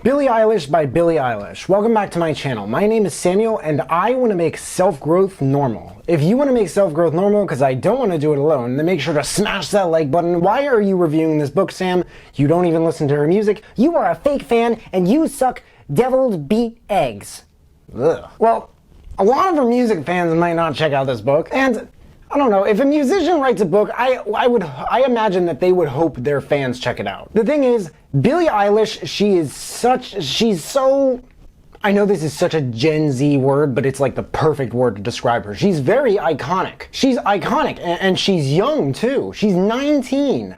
Billie Eilish by Billie Eilish. Welcome back to my channel. My name is Samuel and I want to make self-growth normal. If you want to make self-growth normal, because I don't want to do it alone, then make sure to smash that like button. Why are you reviewing this book, Sam? You don't even listen to her music. You are a fake fan and you suck deviled beet eggs. Ugh. Well, a lot of her music fans might not check out this book, and I don't know, if a musician writes a book, I imagine that they would hope their fans check it out. The thing is, Billie Eilish, she's so, I know this is such a Gen Z word, but it's like the perfect word to describe her. She's very iconic. She's iconic, and she's young too. She's 19.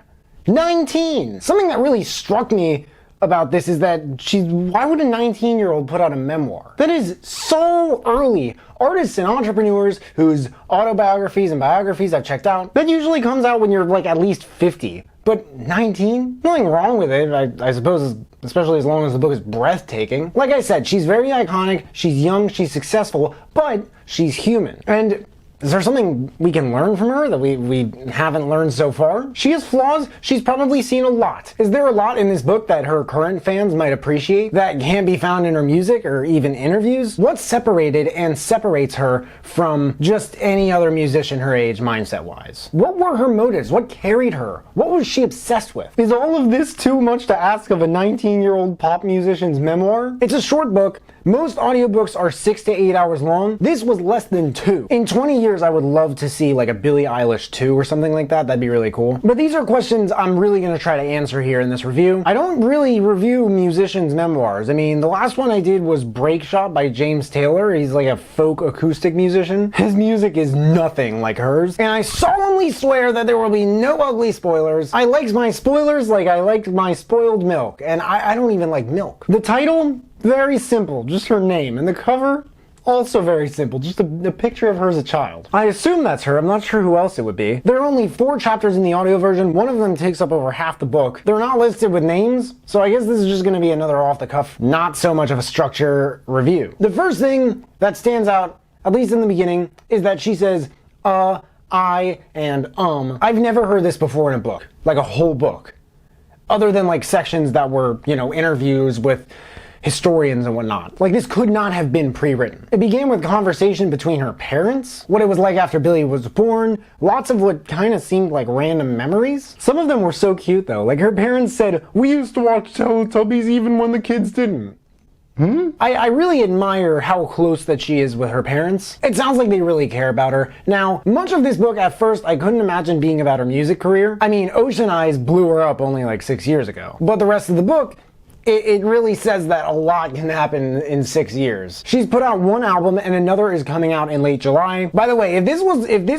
19! Something that really struck me about this is that why would a 19-year-old put out a memoir? That is so early. Artists and entrepreneurs whose autobiographies and biographies I've checked out, that usually comes out when you're like at least 50. But 19? Nothing wrong with it, I suppose, especially as long as the book is breathtaking. Like I said, she's very iconic, she's young, she's successful, but she's human. And is there something we can learn from her that we haven't learned so far? She has flaws. She's probably seen a lot. Is there a lot in this book that her current fans might appreciate that can't be found in her music or even interviews? What's separated and separates her from just any other musician her age mindset-wise? What were her motives? What carried her? What was she obsessed with? Is all of this too much to ask of a 19-year-old pop musician's memoir? It's a short book. Most audiobooks are 6 to 8 hours long. This was less than 2. In 20 years, I would love to see like a Billie Eilish 2 or something like that. That'd be really cool. But these are questions I'm really going to try to answer here in this review. I don't really review musicians' memoirs. I mean, the last one I did was Break Shot by James Taylor. He's like a folk acoustic musician. His music is nothing like hers. And I solemnly swear that there will be no ugly spoilers. I liked my spoilers like I liked my spoiled milk. And I don't even like milk. The title? Very simple, just her name. And the cover? Also very simple, just a picture of her as a child. I assume that's her, I'm not sure who else it would be. There are only 4 chapters in the audio version, one of them takes up over half the book. They're not listed with names, so I guess this is just gonna be another off-the-cuff, not so much of a structure review. The first thing that stands out, at least in the beginning, is that she says, I, and I've never heard this before in a book, like a whole book. Other than like sections that were, you know, interviews with historians and whatnot. Like, this could not have been pre-written. It began with conversation between her parents, what it was like after Billie was born, lots of what kind of seemed like random memories. Some of them were so cute though. Like, her parents said, "We used to watch Teletubbies even when the kids didn't." I really admire how close that she is with her parents. It sounds like they really care about her. Now, much of this book at first I couldn't imagine being about her music career. I mean, Ocean Eyes blew her up only like 6 years ago. But the rest of the book, it really says that a lot can happen in 6 years. She's put out 1 album and another is coming out in late July. By the way, if this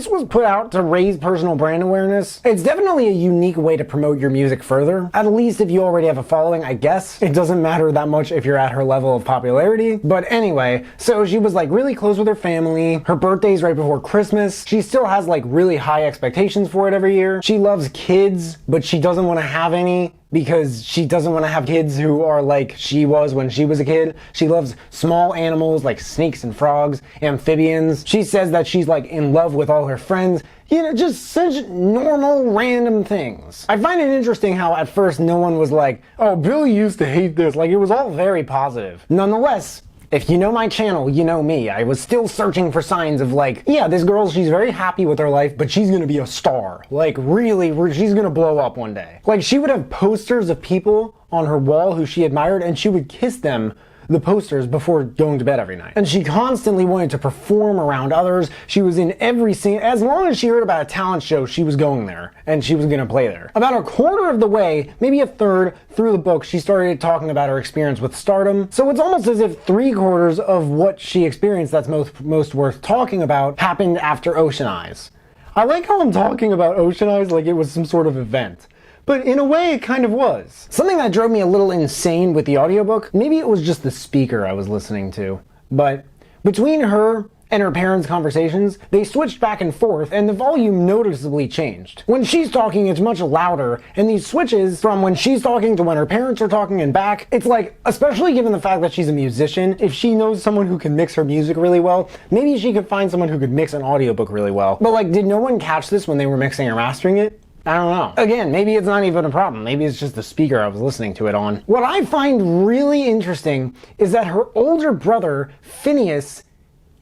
was put out to raise personal brand awareness, it's definitely a unique way to promote your music further. At least if you already have a following, I guess. It doesn't matter that much if you're at her level of popularity. But anyway, so she was like really close with her family. Her birthday's right before Christmas. She still has like really high expectations for it every year. She loves kids, but she doesn't want to have any, because she doesn't want to have kids who are like she was when she was a kid. She loves small animals like snakes and frogs, amphibians. She says that she's like in love with all her friends. You know, just such normal, random things. I find it interesting how at first no one was like, "Oh, Billie used to hate this." Like, it was all very positive. Nonetheless, if you know my channel, you know me. I was still searching for signs of like, yeah, this girl, she's very happy with her life, but she's gonna be a star. Like, really, she's gonna blow up one day. Like, she would have posters of people on her wall who she admired, and she would kiss them, the posters, before going to bed every night. And she constantly wanted to perform around others. She was in every scene. As long as she heard about a talent show, she was going there, and she was gonna play there. About a quarter of the way, maybe a third through the book, she started talking about her experience with stardom. So it's almost as if 3/4 of what she experienced that's most worth talking about happened after Ocean Eyes. I like how I'm talking about Ocean Eyes like it was some sort of event. But in a way, it kind of was. Something that drove me a little insane with the audiobook, maybe it was just the speaker I was listening to, but between her and her parents' conversations, they switched back and forth, and the volume noticeably changed. When she's talking, it's much louder, and these switches from when she's talking to when her parents are talking and back, it's like, especially given the fact that she's a musician, if she knows someone who can mix her music really well, maybe she could find someone who could mix an audiobook really well. But like, did no one catch this when they were mixing or mastering it? I don't know. Again, maybe it's not even a problem. Maybe it's just the speaker I was listening to it on. What I find really interesting is that her older brother, Phineas,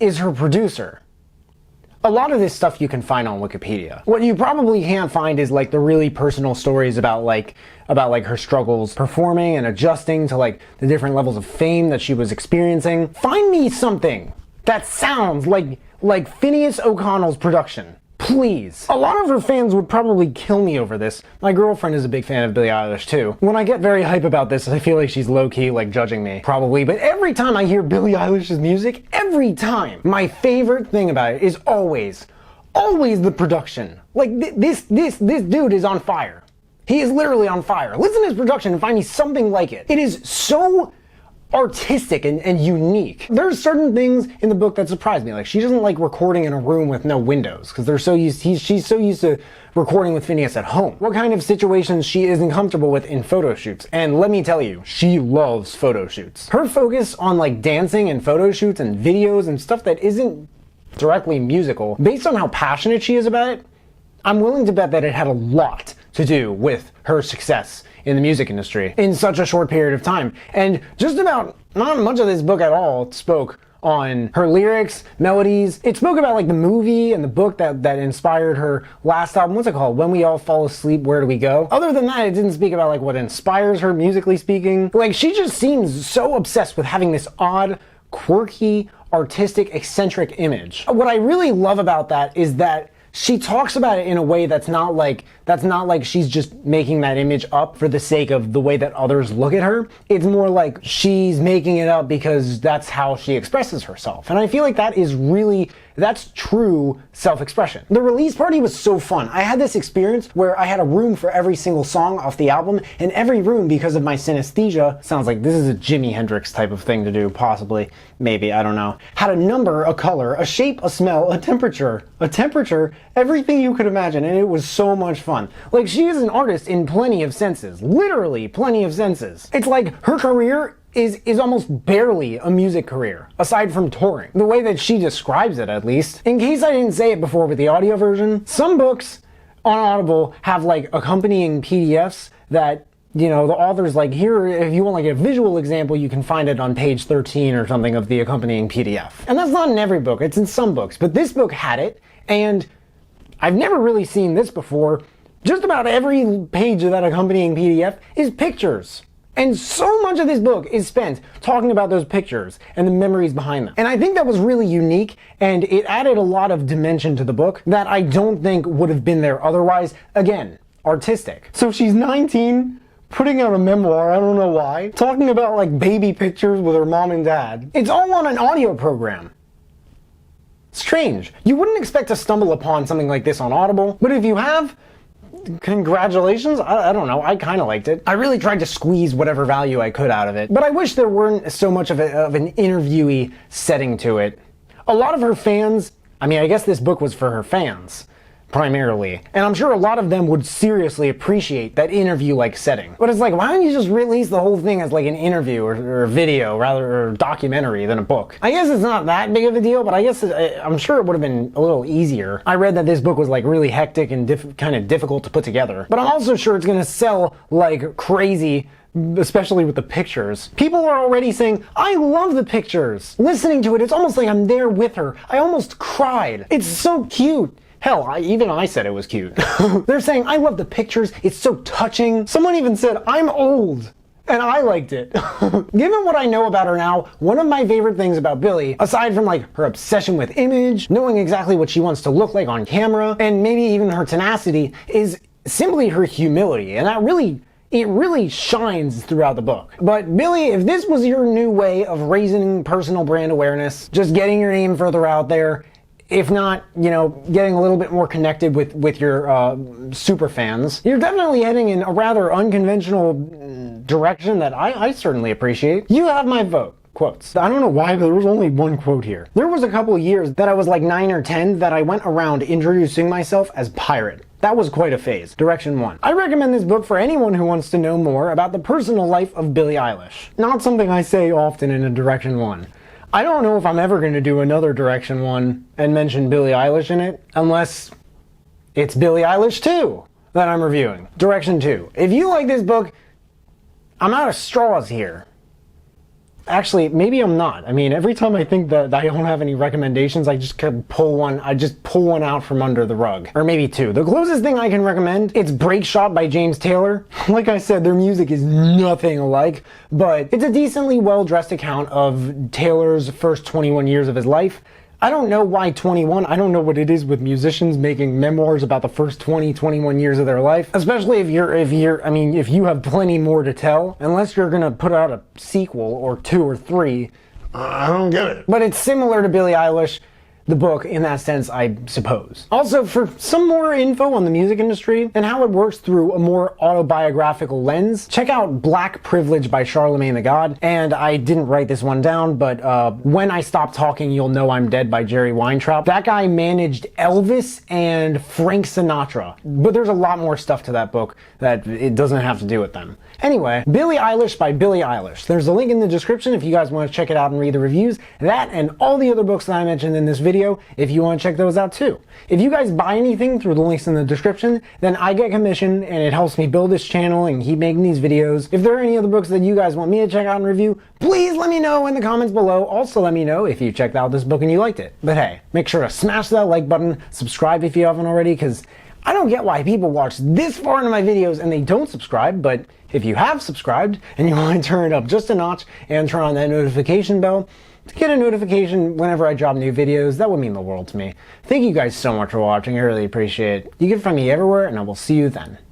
is her producer. A lot of this stuff you can find on Wikipedia. What you probably can't find is like the really personal stories about her struggles performing and adjusting to like the different levels of fame that she was experiencing. Find me something that sounds like Phineas O'Connell's production. Please. A lot of her fans would probably kill me over this. My girlfriend is a big fan of Billie Eilish too. When I get very hype about this, I feel like she's low-key like judging me. Probably. But every time I hear Billie Eilish's music, every time, my favorite thing about it is always the production. Like this dude is on fire. He is literally on fire. Listen to his production and find me something like it. It is so artistic and unique. There's certain things in the book that surprise me. Like she doesn't like recording in a room with no windows because she's so used to recording with Phineas at home. What kind of situations she isn't comfortable with in photo shoots. And let me tell you, she loves photo shoots. Her focus on like dancing and photo shoots and videos and stuff that isn't directly musical, based on how passionate she is about it, I'm willing to bet that it had a lot to do with her success in the music industry in such a short period of time. And just about not much of this book at all spoke on her lyrics, melodies. It spoke about like the movie and the book that inspired her last album. What's it called? When We All Fall Asleep, Where Do We Go? Other than that, it didn't speak about like what inspires her musically speaking. Like she just seems so obsessed with having this odd, quirky, artistic, eccentric image. What I really love about that is that she talks about it in a way that's not like she's just making that image up for the sake of the way that others look at her. It's more like she's making it up because that's how she expresses herself. And I feel like that's true self-expression. The release party was so fun. I had this experience where I had a room for every single song off the album, and every room, because of my synesthesia, sounds like this is a Jimi Hendrix type of thing to do, possibly, maybe, I don't know, had a number, a color, a shape, a smell, a temperature, everything you could imagine, and it was so much fun. Like, she is an artist in plenty of senses, literally plenty of senses. It's like her career is almost barely a music career, aside from touring. The way that she describes it, at least. In case I didn't say it before with the audio version, some books on Audible have like accompanying PDFs that, you know, the author's like, here, if you want like a visual example, you can find it on page 13 or something of the accompanying PDF. And that's not in every book, it's in some books. But this book had it, and I've never really seen this before. Just about every page of that accompanying PDF is pictures. And so much of this book is spent talking about those pictures and the memories behind them. And I think that was really unique, and it added a lot of dimension to the book that I don't think would have been there otherwise. Again, artistic. So she's 19, putting out a memoir, I don't know why, talking about like baby pictures with her mom and dad. It's all on an audio program. Strange. You wouldn't expect to stumble upon something like this on Audible, but if you have, congratulations. I don't know, I kind of liked it. I really tried to squeeze whatever value I could out of it, but I wish there weren't so much of an interviewee setting to it. A lot of her fans, I mean, I guess this book was for her fans, primarily, and I'm sure a lot of them would seriously appreciate that interview-like setting. But it's like, why don't you just release the whole thing as like an interview or a video, rather, or documentary than a book? I guess it's not that big of a deal, but I guess I'm sure it would have been a little easier. I read that this book was like really hectic and kind of difficult to put together, but I'm also sure it's gonna sell like crazy, especially with the pictures. People are already saying, I love the pictures. Listening to it, it's almost like I'm there with her. I almost cried. It's so cute. Hell, even I said it was cute. They're saying, I love the pictures, it's so touching. Someone even said, I'm old, and I liked it. Given what I know about her now, one of my favorite things about Billie, aside from like her obsession with image, knowing exactly what she wants to look like on camera, and maybe even her tenacity, is simply her humility, and it really shines throughout the book. But Billie, if this was your new way of raising personal brand awareness, just getting your name further out there, if not, you know, getting a little bit more connected with your super fans, you're definitely heading in a rather unconventional direction that I certainly appreciate. You have my vote. Quotes. I don't know why, but there was only one quote here. There was a couple of years that I was like 9 or 10 that I went around introducing myself as pirate. That was quite a phase. Direction 1. I recommend this book for anyone who wants to know more about the personal life of Billie Eilish. Not something I say often in a Direction 1. I don't know if I'm ever going to do another Direction 1 and mention Billie Eilish in it, unless it's Billie Eilish 2. that I'm reviewing. Direction 2. If you like this book, I'm out of straws here. Actually, maybe I'm not. I mean, every time I think that I don't have any recommendations, I just pull one out from under the rug. Or maybe 2. The closest thing I can recommend, it's Break Shot by James Taylor. Like I said, their music is nothing alike, but it's a decently well-dressed account of Taylor's first 21 years of his life. I don't know why 21. I don't know what it is with musicians making memoirs about the first 21 years of their life. Especially if you have plenty more to tell. Unless you're gonna put out a sequel or 2 or 3. I don't get it. But it's similar to Billie Eilish, the book, in that sense, I suppose. Also, for some more info on the music industry and how it works through a more autobiographical lens, check out Black Privilege by Charlemagne the God. And I didn't write this one down, but When I Stop Talking, You'll Know I'm Dead by Jerry Weintraub. That guy managed Elvis and Frank Sinatra. But there's a lot more stuff to that book that it doesn't have to do with them. Anyway, Billie Eilish by Billie Eilish. There's a link in the description if you guys want to check it out and read the reviews. That and all the other books that I mentioned in this video, if you want to check those out too. If you guys buy anything through the links in the description, then I get commission and it helps me build this channel and keep making these videos. If there are any other books that you guys want me to check out and review, please let me know in the comments below. Also let me know if you checked out this book and you liked it. But hey, make sure to smash that like button, subscribe if you haven't already, because I don't get why people watch this far into my videos and they don't subscribe, but if you have subscribed and you want to turn it up just a notch and turn on that notification bell to get a notification whenever I drop new videos, that would mean the world to me. Thank you guys so much for watching. I really appreciate it. You can find me everywhere, and I will see you then.